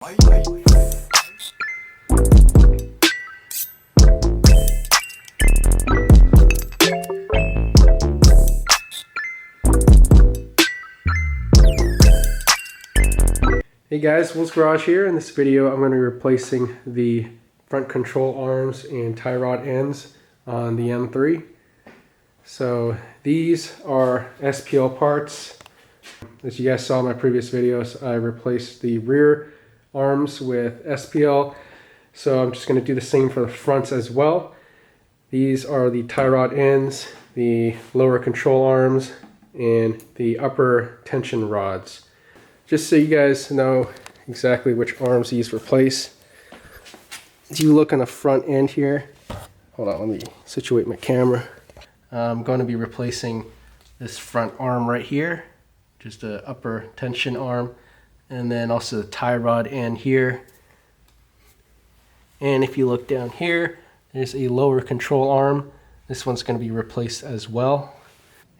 Hey guys, Will's Garage here. In this video I'm going to be replacing the front control arms and tie rod ends on the M3. So these are SPL parts. As you guys saw in my previous videos, I replaced the rear arms with SPL. So I'm just going to do the same for the fronts as well. These are the tie rod ends, the lower control arms, and the upper tension rods. Just so you guys know exactly which arms these replace. If you look on the front end here, hold on, let me situate my camera. I'm going to be replacing this front arm right here, just an upper tension arm, and then also the tie rod end here. And if you look down here, there's a lower control arm. This one's going to be replaced as well.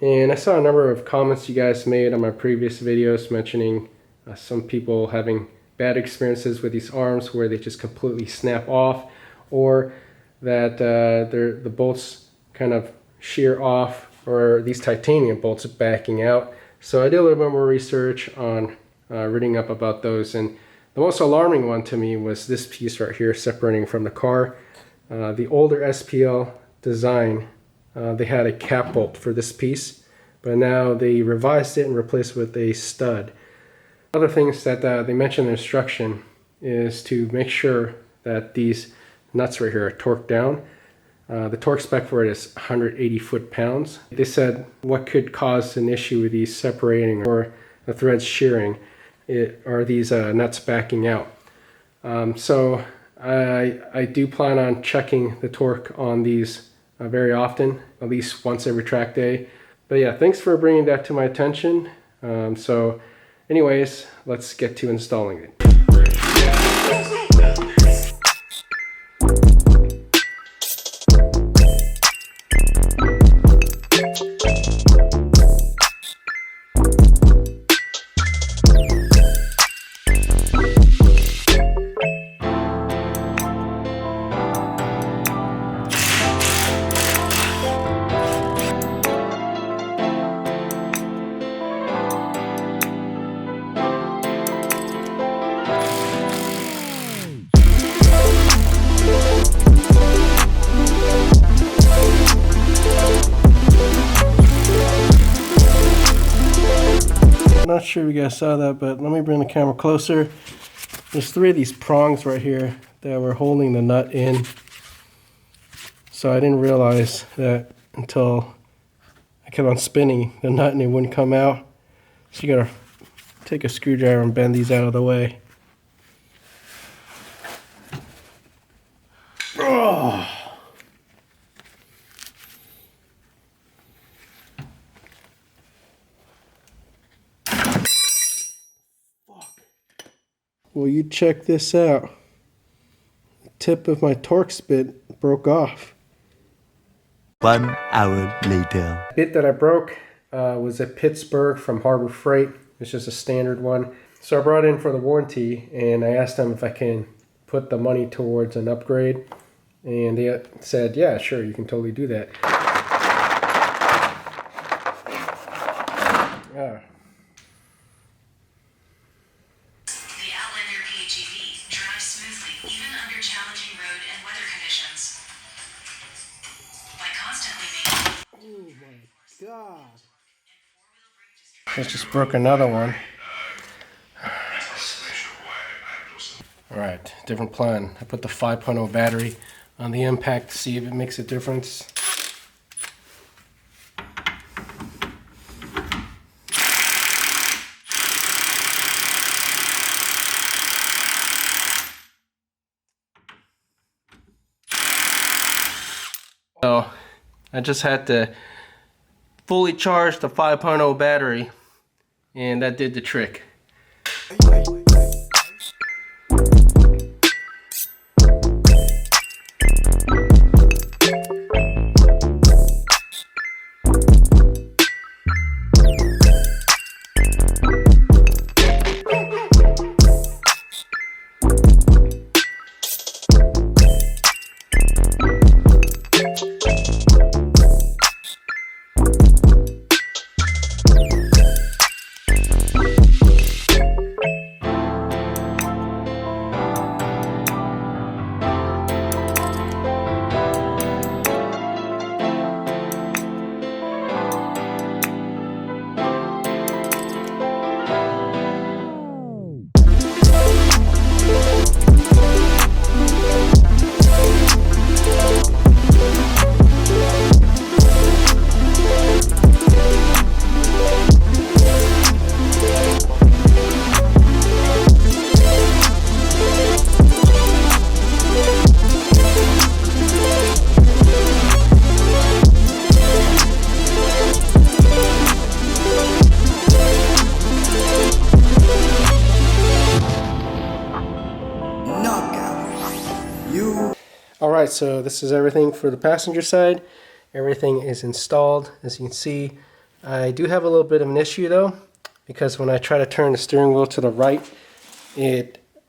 And I saw a number of comments you guys made on my previous videos mentioning some people having bad experiences with these arms where they just completely snap off, or that the bolts kind of shear off, or these titanium bolts backing out. So I did a little bit more research on reading up about those, and the most alarming one to me was this piece right here separating from the car. The older SPL design, they had a cap bolt for this piece, but now they revised it and replaced it with a stud. Other things that they mention in the instruction is to make sure that these nuts right here are torqued down. The torque spec for it is 180 foot-pounds. They said what could cause an issue with these separating or the threads shearing are these nuts backing out. So I do plan on checking the torque on these very often, at least once every track day. But yeah, thanks for bringing that to my attention. So anyways, let's get to installing it. Not sure if you guys saw that, but let me bring the camera closer. There's three of these prongs right here that were holding the nut in. So I didn't realize that until I kept on spinning the nut and it wouldn't come out. So you gotta take a screwdriver and bend these out of the way. Oh. Well, you check this out. The tip of my Torx bit broke off. 1 hour later. The bit that I broke was a Pittsburgh from Harbor Freight. It's just a standard one. So I brought it in for the warranty, and I asked them if I can put the money towards an upgrade. And they said, yeah, sure, you can totally do that. Ah. God. Let's just broke another one. Alright, different plan. I put the 5.0 battery on the impact to see if it makes a difference. So I just had to fully charge the 5.0 battery, and that did the trick. Alright, so this is everything for the passenger side. Everything is installed, as you can see. I do have a little bit of an issue though, because when I try to turn the steering wheel to the right,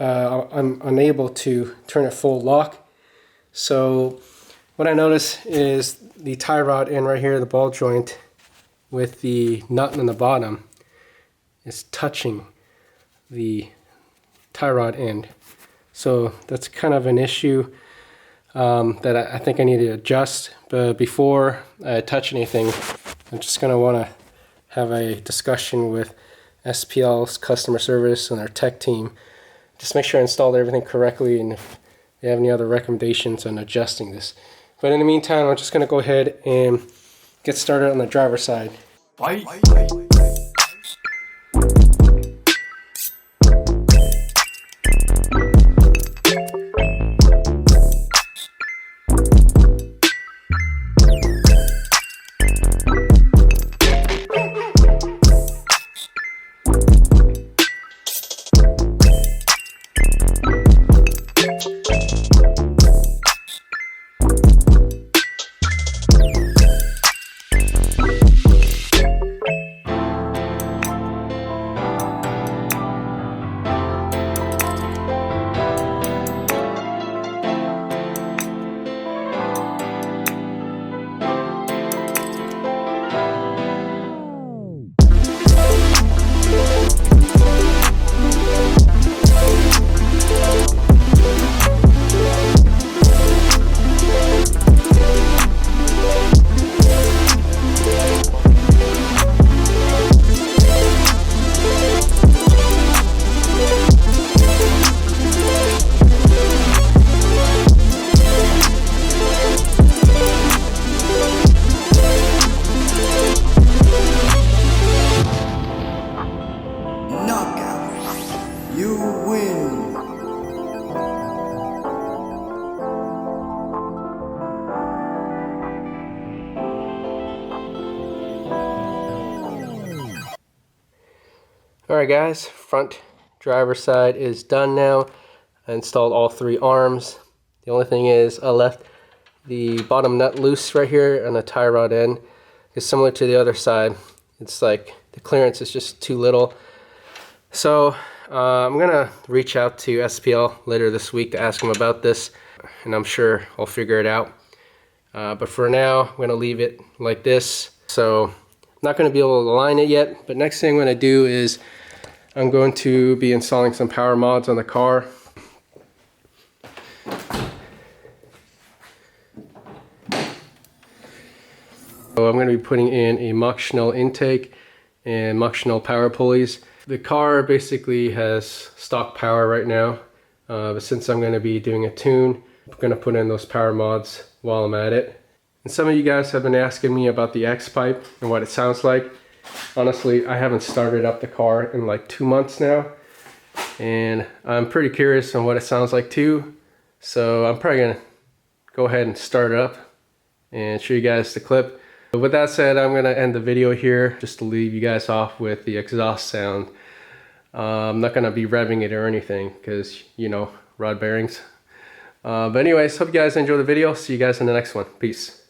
I'm unable to turn it full lock. So what I notice is the tie rod end right here, the ball joint with the nut in the bottom is touching the tie rod end. So that's kind of an issue that I think I need to adjust. But before I touch anything, I'm just going to want to have a discussion with SPL's customer service and their tech team. Just make sure I installed everything correctly and if they have any other recommendations on adjusting this. But in the meantime, I'm just going to go ahead and get started on the driver's side. Bye. You win. Alright guys, front driver side is done now. I installed all 3 arms. The only thing is I left the bottom nut loose right here on the tie rod end. It's similar to the other side. It's like the clearance is just too little. So I'm gonna reach out to SPL later this week to ask them about this, and I'm sure I'll figure it out. But for now, I'm gonna leave it like this. So I'm not gonna be able to align it yet, but next thing I'm gonna do is I'm going to be installing some power mods on the car. So I'm going to be putting in a Mach Schnell intake and Mach Schnell power pulleys. The car basically has stock power right now, but since I'm going to be doing a tune, I'm going to put in those power mods while I'm at it. And some of you guys have been asking me about the X-Pipe and what it sounds like. Honestly, I haven't started up the car in like 2 months now, and I'm pretty curious on what it sounds like too. So I'm probably going to go ahead and start it up and show you guys the clip. But with that said, I'm going to end the video here just to leave you guys off with the exhaust sound. I'm not going to be revving it or anything because, you know, rod bearings. But anyways, hope you guys enjoy the video. See you guys in the next one. Peace.